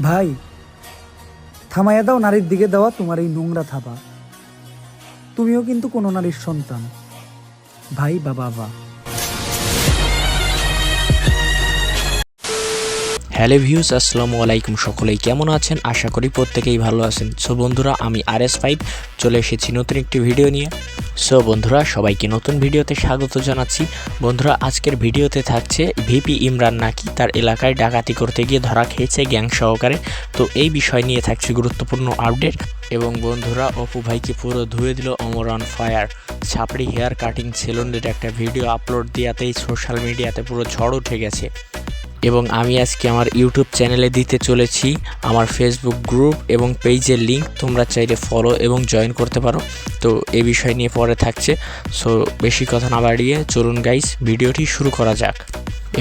ভাই, থামাইয়া দাও নারীর দিকে দেওয়া তোমার এই নোংরা থাবা। তুমিও কিন্তু কোনো নারীর সন্তান, ভাই বা বাবা। হ্যালো ভিউস, আসসালামু আলাইকুম। সকলেই কেমন আছেন? আশা করি প্রত্যেকেই ভালো আছেন। সো বন্ধুরা, আমি RS5 চলে এসেছি নতুন একটি ভিডিও নিয়ে। সো বন্ধুরা, সবাইকে নতুন ভিডিওতে স্বাগত জানাচ্ছি। বন্ধুরা, আজকের ভিডিওতে থাকছে ভিপি ইমরান নাকি তার এলাকায় ডাকাতি করতে গিয়ে ধরা খেয়েছে গ্যাং সহকারে। তো এই বিষয় নিয়ে থাকছে গুরুত্বপূর্ণ আপডেট। এবং বন্ধুরা, অপু ভাইকে পুরো ধুয়ে দিল অমর অন ফায়ার। ছাপড়ি হেয়ার কাটিং সেলুনের একটা ভিডিও আপলোড দেওয়াতেই সোশ্যাল মিডিয়াতে পুরো ঝড় উঠে গেছে। এবং আমি আজকে আমার ইউটিউব চ্যানেলে দিতে চলেছি আমার ফেসবুক গ্রুপ এবং পেজের লিঙ্ক। তোমরা চাইলে ফলো এবং জয়েন করতে পারো। তো এই বিষয় নিয়ে পরে থাকছে। সো বেশি কথা না বাড়িয়ে চলুন গাইস, ভিডিওটি শুরু করা যাক।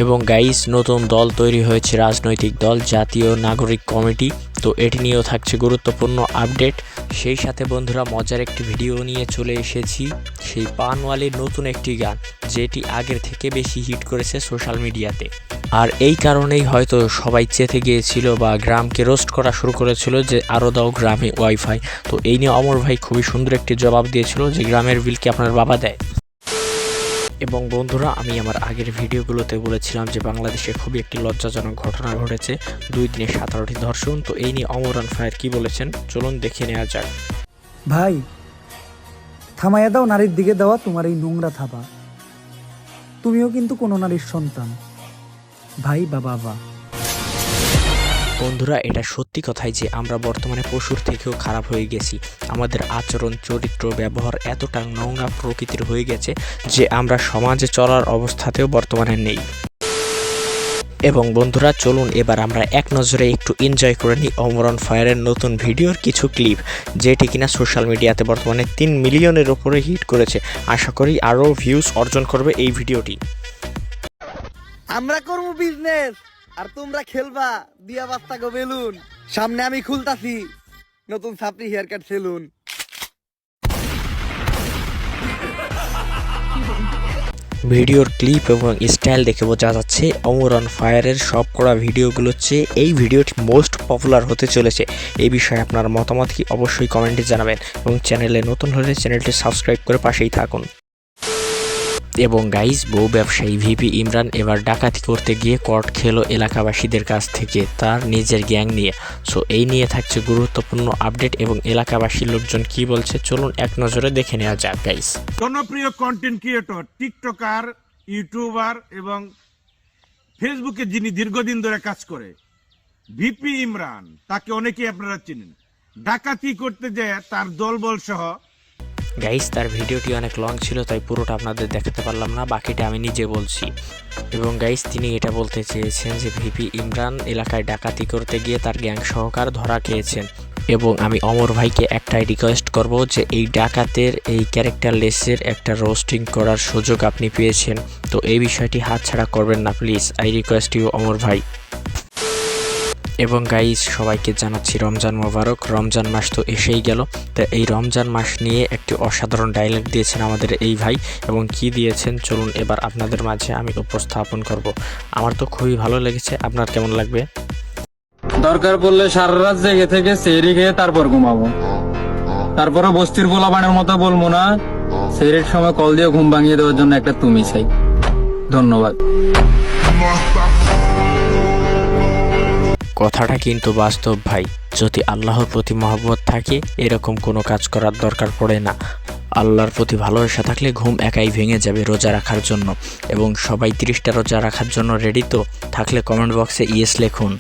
এবং গাইস, নতুন দল তৈরি হয়েছে, রাজনৈতিক দল জাতীয় নাগরিক কমিটি। তো এটি নিয়েও থাকছে গুরুত্বপূর্ণ আপডেট। সেই সাথে বন্ধুরা, মজার একটি ভিডিও নিয়ে চলে এসেছি, সেই পানওয়ালির নতুন একটি গান যেটি আগের থেকে বেশি হিট করেছে সোশ্যাল মিডিয়াতে। আর এই কারণেই হয়তো সবাই চেতে গিয়েছিল বা গ্রামকে রোস্ট করা শুরু করেছিল যে আরও দাও গ্রামে ওয়াইফাই। তো এই নিয়ে অমর ভাই খুবই সুন্দর একটি জবাব দিয়েছিল যে গ্রামের বিল কি আপনার বাবা দেয়। এবং বন্ধুরা, আমি আমার আগের ভিডিওগুলোতে বলেছিলাম যে বাংলাদেশে খুবই একটি লজ্জাজনক ঘটনা ঘটেছে, 2 দিনে 17টি ধর্ষণ। তো এই নিয়ে অমর অন ফায়ার কি বলেছেন চলুন দেখে নেওয়া যাক। ভাই, থামাইয়া দাও নারীর দিকে দেওয়া তোমার এই নোংরা থাবা। তুমিও কিন্তু কোনো নারীর সন্তান, ভাই বা বাবা। বন্ধুরা, এটা সত্যি কথাই যে আমরা বর্তমানে পশুর থেকেও খারাপ হয়ে গেছি। আমাদের আচরণ, চরিত্র, ব্যবহার এতটা নোংরা প্রকৃতির হয়ে গেছে যে আমরা সমাজে চলার অবস্থাতেও বর্তমানে নেই। এবং বন্ধুরা, চলুন এবার আমরা এক নজরে একটু এনজয় করে নিই অমর অন ফায়ারের নতুন ভিডিওর কিছু ক্লিপ, যেটি কিনা সোশ্যাল মিডিয়াতে বর্তমানে 3 মিলিয়নের ওপরে হিট করেছে। আশা করি আরও ভিউজ অর্জন করবে এই ভিডিওটি। আমরা করবো বিজনেস আর তোমরা খেলবা দিয়া বাস্তা গো বেলুন। সামনে আমি খুলতাছি নতুন ছাপড়ি হেয়ার কাট সেলুন। ভিডিওর ক্লিপ এবং স্টাইল দেখে বোঝা যাচ্ছে অমর অন ফায়ারের সবকটা ভিডিওগুলোর চেয়ে এই ভিডিওটি মোস্ট পপুলার হতে চলেছে। এই বিষয়ে আপনার মতামত কি অবশ্যই কমেন্টে জানাবেন এবং চ্যানেলে নতুন হলে চ্যানেলটি সাবস্ক্রাইব করে পাশেই থাকুন। এবং গাইস, বউ ব্যবসায়ী ভিপি ইমরান এবার ডাকাতি করতে গিয়ে কট খেলো এলাকাবাসীদের কাছ থেকে তার নিজের গ্যাং নিয়ে। সো এই নিয়ে থাকছে গুরুত্বপূর্ণ আপডেট এবং এলাকাবাসীর লোকজন কি বলছে চলুন এক নজরে দেখে নেওয়া যাক গাইস। জনপ্রিয় কন্টেন্ট ক্রিয়েটর, টিকটকার, ইউটিউবার এবং ফেসবুকে যিনি দীর্ঘদিন ধরে কাজ করে, ভিপি ইমরান, তাকে অনেকেই আপনারা চিনেন। ডাকাতি করতে যায় তার দলবল সহ। গাইস, তার ভিডিওটি অনেক লং ছিল তাই পুরোটা আপনাদের দেখাতে পারলাম না, বাকিটা আমি নিজে বলছি। এবং গাইস, তিনি এটা বলতে চেয়েছেন যে ভিপি ইমরান এলাকায় ডাকাতি করতে গিয়ে তার গ্যাং সহকার ধরা খেয়েছেন। এবং আমি অমর ভাইকে একটাই রিকোয়েস্ট করব যে এই ডাকাতের এই ক্যারেক্টারলেসের একটা রোস্টিং করার সুযোগ আপনি পেয়েছেন, তো এই বিষয়টি হাতছাড়া করবেন না প্লিজ। আই রিকোয়েস্ট ইউ অমর ভাই। এবং গাইস, সবাইকে জানাচ্ছি রমজান মোবারক। রমজান মাস তো এসেই গেল, তো এই রমজান মাস নিয়ে একটি অসাধারণ ডায়লগ দিয়েছেন আমাদের এই ভাই। এবং কি দিয়েছেন চলুন এবার আপনাদের মাঝে আমি উপস্থাপন করব। আমার তো খুবই ভালো লেগেছে, আপনার কেমন লাগবে? দরকার পড়লে সারা রাত জেগে থেকে সেহরি খেয়ে তারপর ঘুমাবো। তারপরে বস্তির পোলাপানের মতো বলবো না, সেহরির সময় কল দিয়ে ঘুম ভাঙিয়ে দেওয়ার জন্য একটা তুমি চাই। ধন্যবাদ। কথাটা কিন্তু বাস্তব ভাই। যদি আল্লাহর প্রতি মহব্বত থাকে এরকম কোনো কাজ করার দরকার পড়ে না। আল্লাহর প্রতি ভালোবাসা থাকলে ঘুম একাই ভেঙে যাবে রোজা রাখার জন্য। এবং সবাই 30টা রোজা রাখার জন্য রেডি তো? থাকলে কমেন্ট বক্সে ইয়েস লিখুন।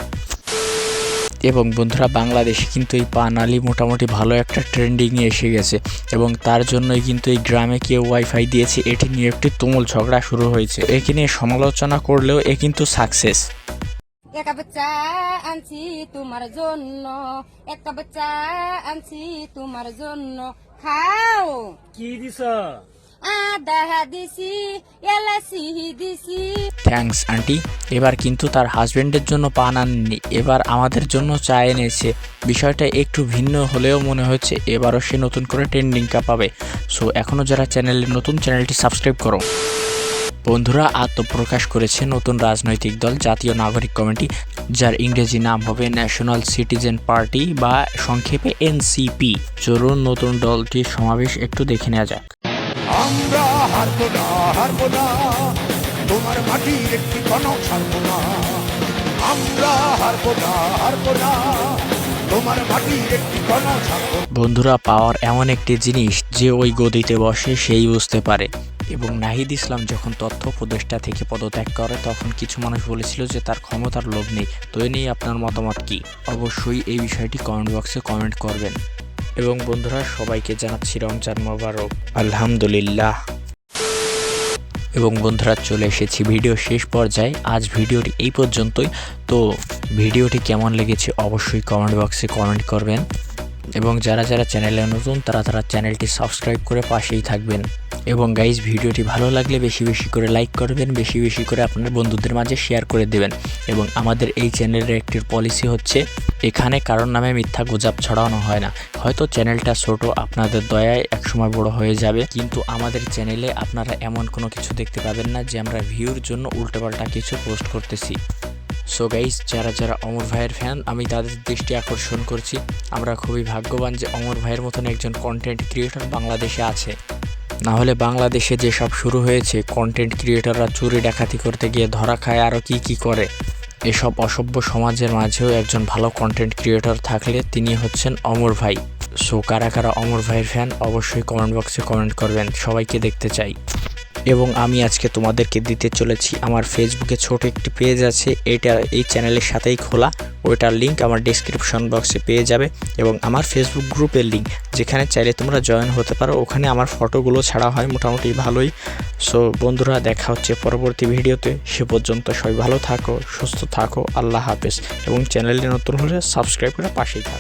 এবং বন্ধুরা, বাংলাদেশে কিন্তু এই পানালি মোটামুটি ভালো একটা ট্রেন্ডিংয়ে এসে গেছে এবং তার জন্যই কিন্তু এই গ্রামে কেউ ওয়াইফাই দিয়েছে, এটি নিয়ে একটি তুমুল ঝগড়া শুরু হয়েছে। একে নিয়ে সমালোচনা করলেও এ কিন্তু সাকসেস। একটা বাচ্চা আনছি তোমার জন্য, একটা বাচ্চা আনছি তোমার জন্য, খাও। কি দিছ? আদা দিছি, এলাচি দিছি। Thanks aunty. এবার কিন্তু তার হাজবেন্ডের জন্য পান আনেনি, এবার আমাদের জন্য চা এনেছে। বিষয়টা একটু ভিন্ন হলেও মনে হচ্ছে এবারও সে নতুন করে ট্রেন্ডিং পাবে। সো এখনও যারা চ্যানেলে নতুন, চ্যানেলটি সাবস্ক্রাইব করো। বন্ধুরা আত্মপ্রকাশ করেছে নতুন রাজনৈতিক দল জাতীয় নাগরিক কমিটি, যার ইংরেজি নাম হবে ন্যাশনাল সিটিজেন পার্টি বা সংক্ষেপে এনসিপি। চলুন নতুন দলটির সমাবেশ একটু দেখে নেওয়া যাক। আমরা হারবো না তোমার মাটির একটি কণক ছাড়বো না। আমরা হারবো না তোমার মাটির একটি কণক ছাড়বো না। বন্ধুরা, পাওয়ার এমন একটি জিনিস যে ওই গদিতে বসে সেই বুঝতে পারে। এবং নাহিদ ইসলাম যখন তথ্য উপদেষ্টা থেকে পদত্যাগ করে তখন কিছু মানুষ বলেছিল যে তার ক্ষমতার লোভ নেই। তো এ নিয়ে আপনার মতামত কি? অবশ্যই এই বিষয়টি কমেন্ট বক্সে কমেন্ট করবেন। এবং বন্ধুরা, সবাইকে জানাচ্ছি রমজান মোবারক, আলহামদুলিল্লাহ। এবং বন্ধুরা, চলে এসেছি ভিডিও শেষ পর্যায়ে। আজ ভিডিওটি এই পর্যন্তই। তো ভিডিওটি কেমন লেগেছে অবশ্যই কমেন্ট বক্সে কমেন্ট করবেন। এবং যারা যারা চ্যানেলে নতুন তারা চ্যানেলটি সাবস্ক্রাইব করে পাশেই থাকবেন। এবং গাইজ, ভিডিওটি ভালো লাগলে বেশি বেশি করে লাইক করবেন, বেশি বেশি করে আপনার বন্ধুদের মাঝে শেয়ার করে দেবেন। এবং আমাদের এই চ্যানেলের একটি পলিসি হচ্ছে, এখানে কারোর নামে মিথ্যা গুজব ছড়ানো হয় না। হয়তো চ্যানেলটা ছোট, আপনাদের দয়ায় একসময় বড় হয়ে যাবে, কিন্তু আমাদের চ্যানেলে আপনারা এমন কোনো কিছু দেখতে পাবেন না যে আমরা ভিউর জন্য উল্টোপাল্টা কিছু পোস্ট করতেছি। সো গাইস, যারা যারা অমর ভাইয়ের ফ্যান, আমি তাদের দৃষ্টি আকর্ষণ করছি। আমরা খুবই ভাগ্যবান যে অমর ভাইয়ের মতন একজন কন্টেন্ট ক্রিয়েটর বাংলাদেশে আছে। না হলে বাংলাদেশে যেসব শুরু হয়েছে, কন্টেন্ট ক্রিয়েটররা চুরি ডাকাতি করতে গিয়ে ধরা খায়, আরও কি করে। এসব অসভ্য সমাজের মাঝেও একজন ভালো কন্টেন্ট ক্রিয়েটর থাকলে তিনি হচ্ছেন অমর ভাই। সো কারা কারা অমর ভাইয়ের ফ্যান অবশ্যই কমেন্ট বক্সে কমেন্ট করবেন, সবাইকে দেখতে চাই। এবং আমি আজকে তোমাদেরকে দিতে চলেছি আমার ফেসবুকে ছোট একটি পেজ আছে, এটা এই চ্যানেলের সাথেই খোলা। ওইটার লিঙ্ক আমার ডেসক্রিপশন বক্সে পেয়ে যাবে। এবং আমার ফেসবুক গ্রুপের লিঙ্ক, যেখানে চাইলে তোমরা জয়েন হতে পারো। ওখানে আমার ফটোগুলো ছাড়া হয় মোটামুটি ভালোই। সো বন্ধুরা, দেখা হচ্ছে পরবর্তী ভিডিওতে। সে পর্যন্ত সবাই ভালো থাকো, সুস্থ থাকো, আল্লাহ হাফেজ। এবং চ্যানেলে নতুন হলে সাবস্ক্রাইব করে পাশেই থাকো।